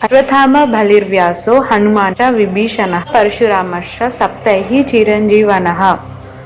అశ్వత్థామ బలిర్వ్యాసో హనుమాన్ చ విభీషణః పరశురామశ్చ సప్తైః చిరంజీవనః.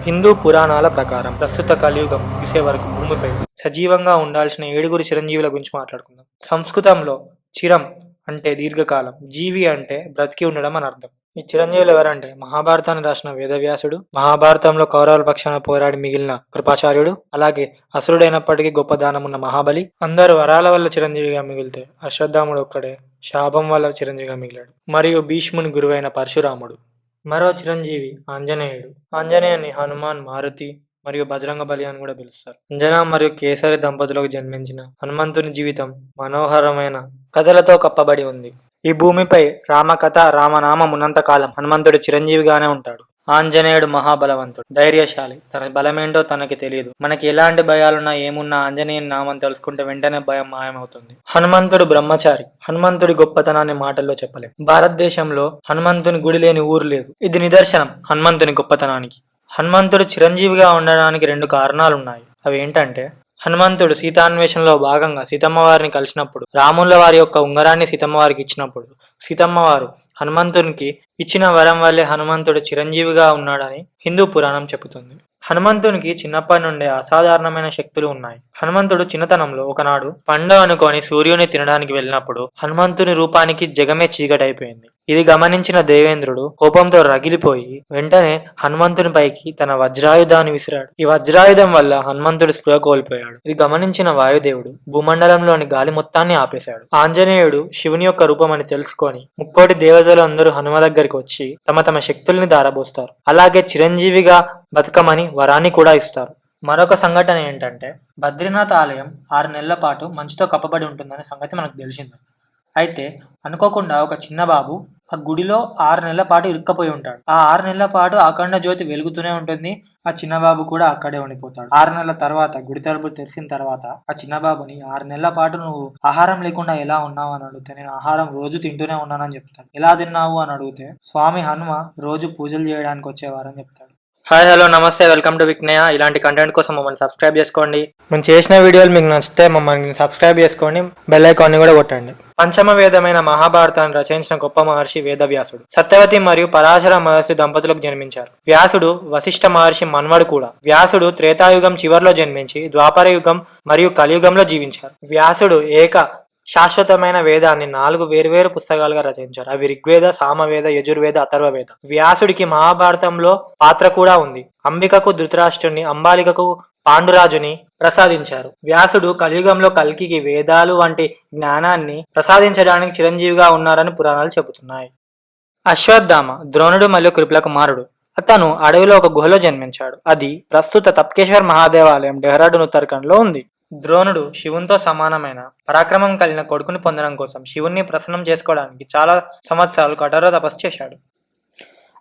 హిందూ పురాణాల ప్రకారం ప్రస్తుత కలియుగం ముగిసే వరకు భూమిపై సజీవంగా ఉండాల్సిన 7 చిరంజీవుల గురించి మాట్లాడుకుందాం. సంస్కృతంలో చిరం అంటే దీర్ఘకాలం, జీవి అంటే బ్రతికి ఉండడం అని అర్థం. ఈ చిరంజీవులు ఎవరంటే మహాభారతాన్ని రాసిన వేదవ్యాసుడు, మహాభారతంలో కౌరవుల పక్షాన పోరాడి మిగిలిన కృపాచార్యుడు, అలాగే అసురుడైనప్పటికీ గొప్ప దానమున్న మహాబలి. అందరూ వరాల వల్ల చిరంజీవిగా మిగిలితే అశ్వత్థాముడు ఒక్కడే శాపం వల్ల చిరంజీవిగా మిగిలాడు. మరియు భీష్ముని గురువైన పరశురాముడు. మరో చిరంజీవి ఆంజనేయుడు. ఆంజనేయుని హనుమాన్, మారుతి మరియు బజరంగ బలి అని కూడా పిలుస్తారు. అంజన మరియు కేసరి దంపతులకు జన్మించిన హనుమంతుని జీవితం మనోహరమైన కథలతో కప్పబడి ఉంది. ఈ భూమిపై రామకథ, రామనామం ఉన్నంత కాలం హనుమంతుడు చిరంజీవిగానే ఉంటాడు. ఆంజనేయుడు మహాబలవంతుడు, ధైర్యశాలి. తన బలమేంటో తనకి తెలియదు. మనకి ఎలాంటి భయాలున్నా ఏమున్నా ఆంజనేయుని నామం తెలుసుకుంటే వెంటనే భయం మాయమవుతుంది. హనుమంతుడు బ్రహ్మచారి. హనుమంతుడి గొప్పతనాన్ని మాటల్లో చెప్పలేం. భారతదేశంలో హనుమంతుని గుడి లేని ఊరు లేదు. ఇది నిదర్శనం హనుమంతుని గొప్పతనానికి. హనుమంతుడు చిరంజీవిగా ఉండడానికి 2 కారణాలున్నాయి. అవి ఏంటంటే, హనుమంతుడు సీతాన్వేషణలో భాగంగా సీతమ్మ వారిని కలిసినప్పుడు, రాముల వారి యొక్క ఉంగరాన్ని సీతమ్మ వారికి ఇచ్చినప్పుడు, సీతమ్మ వారు హనుమంతునికి ఇచ్చిన వరం వల్లే హనుమంతుడు చిరంజీవిగా ఉన్నాడని హిందూ పురాణం చెబుతుంది. హనుమంతునికి చిన్నప్పటి నుండే అసాధారణమైన శక్తులు ఉన్నాయి. హనుమంతుడు చిన్నతనంలో ఒకనాడు పండు అనుకొని సూర్యుని తినడానికి వెళ్ళినప్పుడు హనుమంతుని రూపానికి జగమే చీకటైపోయింది. ఇది గమనించిన దేవేంద్రుడు కోపంతో రగిలిపోయి వెంటనే హనుమంతుని పైకి తన వజ్రాయుధాన్ని విసిరాడు. ఈ వజ్రాయుధం వల్ల హనుమంతుడు స్పృహ కోల్పోయాడు. ఇది గమనించిన వాయుదేవుడు భూమండలంలోని గాలి మొత్తాన్ని ఆపేశాడు. ఆంజనేయుడు శివుని యొక్క రూపం అని తెలుసుకొని ముక్కోటి దేవతలు అందరూ హనుమ దగ్గరికి వచ్చి తమ తమ శక్తుల్ని దారబోస్తారు. అలాగే చిరంజీవిగా బతుకమని వరాన్ని కూడా ఇస్తారు. మరొక సంఘటన ఏంటంటే, బద్రీనాథ్ ఆలయం 6 నెలల పాటు మంచుతో కప్పబడి ఉంటుందనే సంగతి మనకు తెలిసింది. అయితే అనుకోకుండా ఒక చిన్న బాబు ఆ గుడిలో 6 నెలల పాటు ఇరుక్కపోయి ఉంటాడు. ఆ 6 నెలల పాటు అఖండ జ్యోతి వెలుగుతూనే ఉంటుంది. ఆ చిన్న బాబు కూడా అక్కడే ఉండిపోతాడు. 6 నెలల తర్వాత గుడి తలుపులు తెరిచిన తర్వాత ఆ చిన్న బాబుని 6 నెలల పాటు నువ్వు ఆహారం లేకుండా ఎలా ఉన్నావు అని అడిగితే, నేను ఆహారం రోజు తింటూనే ఉన్నానని చెప్తాడు. ఎలా తిన్నావు అని అడిగితే, స్వామి హనుమ రోజు పూజలు చేయడానికి వచ్చేవారని చెప్తాడు. హాయ్, హలో, నమస్తే, వెల్కమ్ టు విక్నయ. ఇలాంటి కంటెంట్ కోసం మమ్మల్ని సబ్స్క్రైబ్ చేసుకోండి. మేము చేసిన వీడియోలు మీకు నచ్చితే మమ్మల్ని సబ్స్క్రైబ్ చేసుకోండి, బెల్ ఐకాన్ని కూడా కొట్టండి. పంచమ వేదమైన మహాభారతాన్ని రచించిన గొప్ప మహర్షి వేదవ్యాసుడు. సత్యవతి మరియు పరాశర మహర్షి దంపతులకు జన్మించారు. వ్యాసుడు వశిష్ఠ మహర్షి మన్వడు కూడా. వ్యాసుడు త్రేతాయుగం చివరిలో జన్మించి ద్వాపర యుగం మరియు కలియుగంలో జీవించారు. వ్యాసుడు శాశ్వతమైన వేదాన్ని 4 వేర్వేరు పుస్తకాలుగా రచించారు. అవి ఋగ్వేద, సామవేద, యజుర్వేద, అథర్వవేద. వ్యాసుడికి మహాభారతంలో పాత్ర కూడా ఉంది. అంబికకు ధృతరాష్ట్రుని, అంబాలికకు పాండురాజుని ప్రసాదించారు. వ్యాసుడు కలియుగంలో కల్కికి వేదాలు వంటి జ్ఞానాన్ని ప్రసాదించడానికి చిరంజీవిగా ఉన్నారని పురాణాలు చెబుతున్నాయి. అశ్వత్థామ ద్రోణుడు మరియు కృపుల కుమారుడు. అతను అడవిలో ఒక గుహలో జన్మించాడు. అది ప్రస్తుత తప్కేశ్వర్ మహాదేవాలయం, డెహ్రాడూన్, ఉత్తరాఖండ్ లో ఉంది. ద్రోణుడు శివునితో సమానమైన పరాక్రమం కలిగిన కొడుకుని పొందడం కోసం శివుణ్ణి ప్రసన్నం చేసుకోవడానికి చాలా సంవత్సరాలు కఠోర తపస్సు చేశాడు.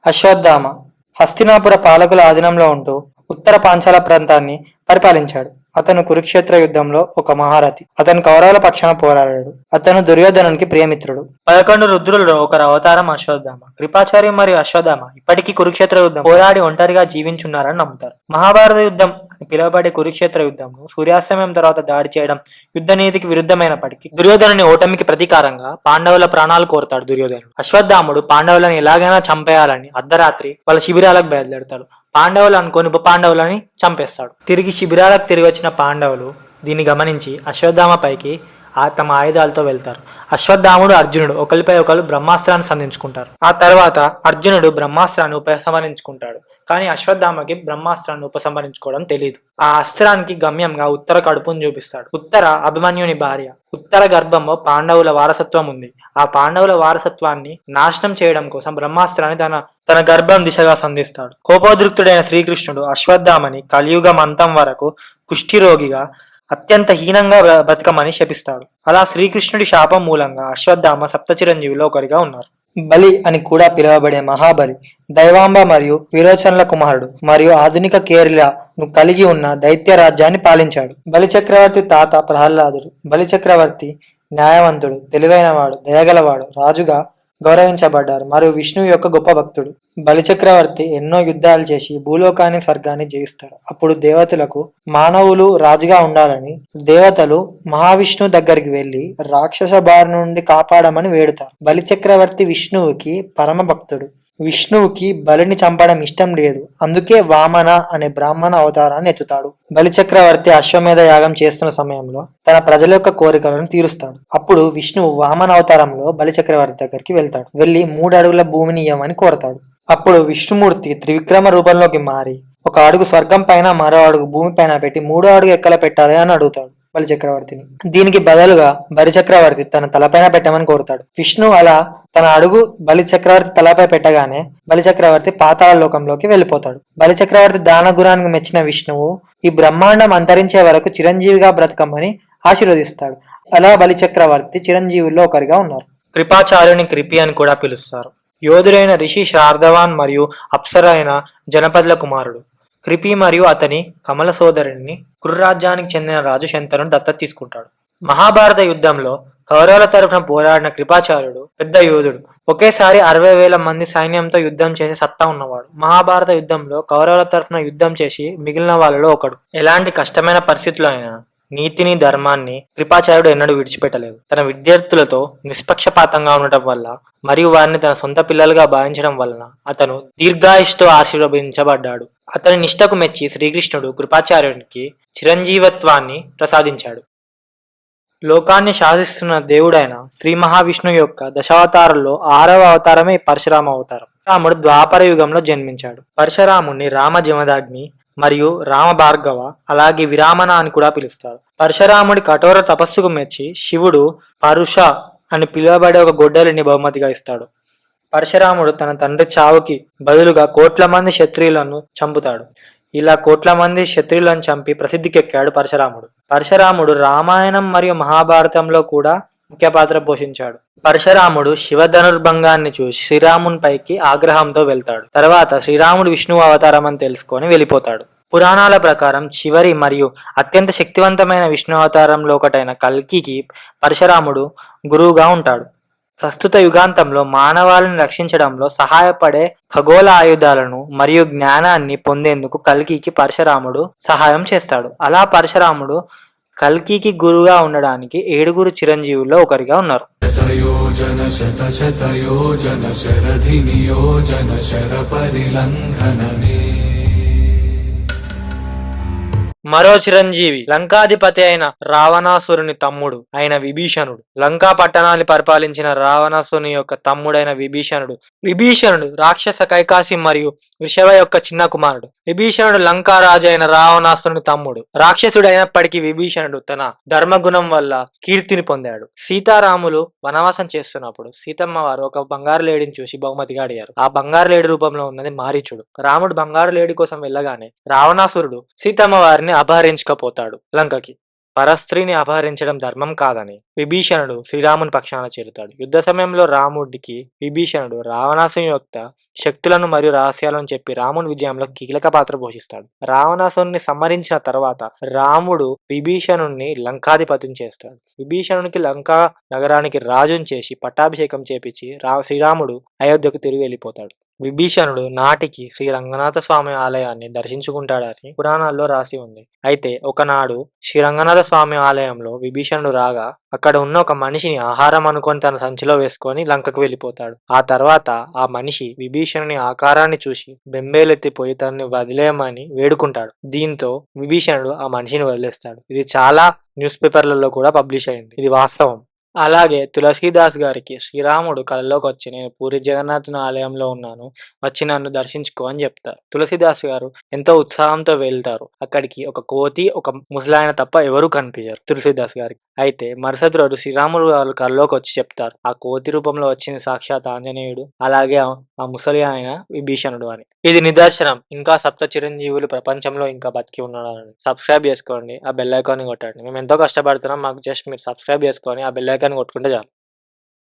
అశ్వత్థామ హస్తినాపుర పాలకుల ఆధీనంలో ఉంటూ ఉత్తర పాంచాల ప్రాంతాన్ని పరిపాలించాడు. అతను కురుక్షేత్ర యుద్ధంలో ఒక మహారథి. అతను కౌరవుల పక్షాన పోరాడాడు. అతను దుర్యోధనునికి ప్రియమిత్రుడు. 11 రుద్రులలో ఒకరు అవతారం అశ్వత్థామ. కృపాచార్య మరియు అశ్వత్థామ ఇప్పటికీ కురుక్షేత్ర యుద్ధం పోరాడి ఒంటరిగా జీవించున్నారని నమ్ముతారు. మహాభారత యుద్ధం అని పిలువబడే కురుక్షేత్ర యుద్ధంలో సూర్యాస్తమయం తర్వాత దాడి చేయడం యుద్ధ నీతికి విరుద్ధమైనప్పటికీ దుర్యోధనుని ఓటమికి ప్రతీకారంగా పాండవుల ప్రాణాలు కోరుతాడు దుర్యోధనుడు. అశ్వత్థాముడు పాండవులను ఎలాగైనా చంపేయాలని అర్ధరాత్రి వాళ్ళ శిబిరాలకు బయలుదేరుతాడు. పాండవులు అనుకోని ఉప పాండవులని చంపేస్తాడు. తిరిగి శిబిరాలకు తిరిగి వచ్చిన పాండవులు దీన్ని గమనించి అశ్వత్థామ పైకి తమ ఆయుధాలతో వెళ్తారు. అశ్వత్థాముడు, అర్జునుడు ఒకరిపై ఒకరు బ్రహ్మాస్త్రాన్ని సంధించుకుంటారు. ఆ తర్వాత అర్జునుడు బ్రహ్మాస్త్రాన్ని ఉపసంహరించుకుంటాడు. కానీ అశ్వత్థామకి బ్రహ్మాస్త్రాన్ని ఉపసంహరించుకోవడం తెలియదు. ఆ అస్త్రానికి గమ్యంగా ఉత్తర కడుపును చూపిస్తాడు. ఉత్తర అభిమన్యుని భార్య. ఉత్తర గర్భంలో పాండవుల వారసత్వం ఉంది. ఆ పాండవుల వారసత్వాన్ని నాశనం చేయడం కోసం బ్రహ్మాస్త్రాన్ని తన గర్భం దిశగా సంధిస్తాడు. కోపోద్రిక్తుడైన శ్రీకృష్ణుడు అశ్వత్థామని కలియుగం అంతం వరకు కుష్ఠిరోగిగా అత్యంత హీనంగా బతకమని శపిస్తాడు. అలా శ్రీకృష్ణుడి శాపం మూలంగా అశ్వత్థామ సప్త చిరంజీవిలో ఒకరిగా ఉన్నారు. బలి అని కూడా పిలువబడే మహాబలి దైవాంబ మరియు విరోచనల కుమారుడు మరియు ఆధునిక కేరళను కలిగి ఉన్న దైత్య రాజ్యాన్ని పాలించాడు. బలి చక్రవర్తి తాత ప్రహ్లాదుడు. బలి చక్రవర్తి న్యాయవంతుడు, తెలివైనవాడు, దయగలవాడు, రాజుగా గౌరవించబడ్డారు మరియు విష్ణువు యొక్క గొప్ప భక్తుడు. బలిచక్రవర్తి ఎన్నో యుద్ధాలు చేసి భూలోకాన్ని స్వర్గాన్ని జయిస్తాడు. అప్పుడు దేవతలకు మానవులు రాజుగా ఉండాలని దేవతలు మహావిష్ణు దగ్గరికి వెళ్లి రాక్షస బారి నుండి కాపాడమని వేడుతారు. బలిచక్రవర్తి విష్ణువుకి పరమ భక్తుడు. విష్ణువుకి బలిని చంపడం ఇష్టం లేదు. అందుకే వామన అనే బ్రాహ్మణ అవతారాన్ని ఎత్తుతాడు. బలిచక్రవర్తి అశ్వమేధ యాగం చేస్తున్న సమయంలో తన ప్రజల యొక్క కోరికలను తీరుస్తాడు. అప్పుడు విష్ణువు వామన అవతారంలో బలిచక్రవర్తి దగ్గరికి వెళ్తాడు. వెళ్లి 3 అడుగుల భూమిని ఇవ్వమని కోరతాడు. అప్పుడు విష్ణుమూర్తి త్రివిక్రమ రూపంలోకి మారి 1 అడుగు స్వర్గం పైన మరో అడుగు భూమి పైన పెట్టి 3వ అడుగు ఎక్కడ పెట్టాలి అని అడుగుతాడు బలిచక్రవర్తిని. దీనికి బదులుగా బలిచక్రవర్తి తన తలపైన పెట్టమని కోరుతాడు. విష్ణు అలా తన అడుగు బలిచక్రవర్తి తలపై పెట్టగానే బలిచక్రవర్తి పాతాళ లోకంలోకి వెళ్ళిపోతాడు. బలిచక్రవర్తి దానగురానికి మెచ్చిన విష్ణువు ఈ బ్రహ్మాండం అంతరించే వరకు చిరంజీవిగా బ్రతకమని ఆశీర్వదిస్తాడు. అలా బలిచక్రవర్తి చిరంజీవుల్లో ఒకరిగా ఉన్నారు. కృపాచార్యుని కృపి అని కూడా పిలుస్తారు. యోధుడైన ఋషి శార్దవాన్ మరియు అప్సర అయిన జనపదుల కుమారుడు. కృపి మరియు అతని కమల సోదరుడిని కురురాజ్యానికి చెందిన రాజు శంతనుడు దత్తత తీసుకుంటాడు. మహాభారత యుద్ధంలో కౌరవుల తరఫున పోరాడిన కృపాచార్యుడు పెద్ద యోధుడు. ఒకేసారి 60,000 మంది సైన్యంతో యుద్ధం చేసే సత్తా ఉన్నవాడు. మహాభారత యుద్ధంలో కౌరవుల తరఫున యుద్ధం చేసి మిగిలిన వాళ్ళలో ఒకడు. ఎలాంటి కష్టమైన పరిస్థితుల్లో అయినా నీతిని ధర్మాన్ని కృపాచార్యుడు ఎన్నడూ విడిచిపెట్టలేదు. తన విద్యార్థులతో నిష్పక్షపాతంగా ఉండటం వల్ల మరియు వారిని తన సొంత పిల్లలుగా భావించడం వలన అతను దీర్ఘాయుష్తో ఆశీర్వదించబడ్డాడు. అతని నిష్ఠకు మెచ్చి శ్రీకృష్ణుడు కృపాచార్యునికి చిరంజీవత్వాన్ని ప్రసాదించాడు. లోకాన్ని శాసిస్తున్న దేవుడైన శ్రీ మహావిష్ణువు యొక్క దశావతారంలో 6వ అవతారమే పరశురామ అవతారం. రాముడు ద్వాపర యుగంలో జన్మించాడు. పరశురాముని రామ జమదాగ్ని మరియు రామ భార్గవ అలాగే విరామణ అని కూడా పిలుస్తారు. పరశురాముడి కఠోర తపస్సుకు మెచ్చి శివుడు పరుష అని పిలువబడే ఒక గొడ్డలిని బహుమతిగా ఇస్తాడు. పరశురాముడు తన తండ్రి చావుకి బదులుగా కోట్ల మంది క్షత్రియులను చంపుతాడు. ఇలా కోట్ల మంది క్షత్రియులను చంపి ప్రసిద్ధికెక్కాడు పరశురాముడు. పరశురాముడు రామాయణం మరియు మహాభారతంలో కూడా ముఖ్య పాత్ర పోషించాడు. పరశురాముడు శివ ధనుర్భంగాన్ని చూసి శ్రీరాముని పైకి ఆగ్రహంతో వెళ్తాడు. తర్వాత శ్రీరాముడు విష్ణువు అవతారం అని తెలుసుకొని వెళ్ళిపోతాడు. పురాణాల ప్రకారం చివరి మరియు అత్యంత శక్తివంతమైన విష్ణు అవతారంలో ఒకటైన కల్కికి పరశురాముడు గురువుగా ఉంటాడు. ప్రస్తుత యుగాంతంలో మానవాళిని రక్షించడంలో సహాయపడే ఖగోళ ఆయుధాలను మరియు జ్ఞానాన్ని పొందేందుకు కల్కికి పరశురాముడు సహాయం చేస్తాడు. అలా పరశురాముడు కల్కికి గురువుగా ఉండడానికి 7 చిరంజీవుల్లో ఒకరిగా ఉన్నారు. శతయోజన శత శతయోజన శరధి నియోజన శర పరిలంఘనమే. మరో చిరంజీవి లంకాధిపతి అయిన రావణాసురుని తమ్ముడు అయిన విభీషణుడు. లంకా పట్టణాన్ని పరిపాలించిన రావణాసురుని యొక్క తమ్ముడైన విభీషణుడు రాక్షస కైకాసి మరియు వృషభ యొక్క చిన్న కుమారుడు. విభీషణుడు లంకా రాజు అయిన రావణాసురుని తమ్ముడు. రాక్షసుడైనప్పటికీ విభీషణుడు తన ధర్మగుణం వల్ల కీర్తిని పొందాడు. సీతారాములు వనవాసం చేస్తున్నప్పుడు సీతమ్మ వారు ఒక బంగారు లేడిని చూసి బహుమతిగా అడిగారు. ఆ బంగారు లేడి రూపంలో ఉన్నది మారీచుడు. రాముడు బంగారు లేడి కోసం వెళ్ళగానే రావణాసురుడు సీతమ్మ వారిని అపహరించకపోతాడు. లంకకి పరస్త్రీని అపహరించడం ధర్మం కాదని విభీషణుడు శ్రీరాముని పక్షాన చేరుతాడు. యుద్ధ సమయంలో రాముడికి విభీషణుడు రావణాసుని యొక్క శక్తులను మరియు రహస్యాలను చెప్పి రాముని విజయంలో కీలక పాత్ర పోషిస్తాడు. రావణాసుని సంహరించిన తర్వాత రాముడు విభీషణుడిని లంకాధిపతిని చేస్తాడు. విభీషణునికి లంకా నగరానికి రాజుని చేసి పట్టాభిషేకం చేపించి శ్రీరాముడు అయోధ్యకు తిరిగి వెళ్ళిపోతాడు. విభీషణుడు నాటికి శ్రీ రంగనాథ స్వామి ఆలయాన్ని దర్శించుకుంటాడని పురాణాల్లో రాసి ఉంది. అయితే ఒకనాడు శ్రీ రంగనాథ స్వామి ఆలయంలో విభీషణుడు రాగా అక్కడ ఉన్న ఒక మనిషిని ఆహారం అనుకొని తన సంచిలో వేసుకొని లంకకు వెళ్ళిపోతాడు. ఆ తర్వాత ఆ మనిషి విభీషణుని ఆకారాన్ని చూసి బెంబేలెత్తిపోయి తనని వదిలేయమని వేడుకుంటాడు. దీంతో విభీషణుడు ఆ మనిషిని వదిలేస్తాడు. ఇది చాలా న్యూస్ పేపర్లలో కూడా పబ్లిష్ అయింది. ఇది వాస్తవం. అలాగే తులసీదాస్ గారికి శ్రీరాముడు కళలోకి వచ్చి నేను పూరి జగన్నాథుని ఆలయంలో ఉన్నాను, వచ్చి నన్ను దర్శించుకో అని చెప్తారు. తులసీదాస్ గారు ఎంతో ఉత్సాహంతో వెళ్తారు. అక్కడికి ఒక కోతి ఒక ముసలాయన తప్ప ఎవరూ కనిపించారు తులసీదాస్ గారికి. అయితే మరుసటి రోజు శ్రీరాముడు గారు కళలోకి వచ్చి చెప్తారు ఆ కోతి రూపంలో వచ్చింది సాక్షాత్ ఆంజనేయుడు, అలాగే ఆ ముసలి ఆయన విభీషణుడు అని. ఇది నిదర్శనం ఇంకా సప్త చిరంజీవులు ప్రపంచంలో ఇంకా బతికి ఉన్నాడని. సబ్స్క్రైబ్ చేసుకోండి, ఆ బెల్ ఐకాన్ కొట్టండి. మేము ఎంతో కష్టపడుతున్నాం, మాకు జస్ట్ మీరు సబ్స్క్రైబ్ చేసుకొని ఆ బెల్ ఐకాన్ కొట్టుకుంటే చాలు.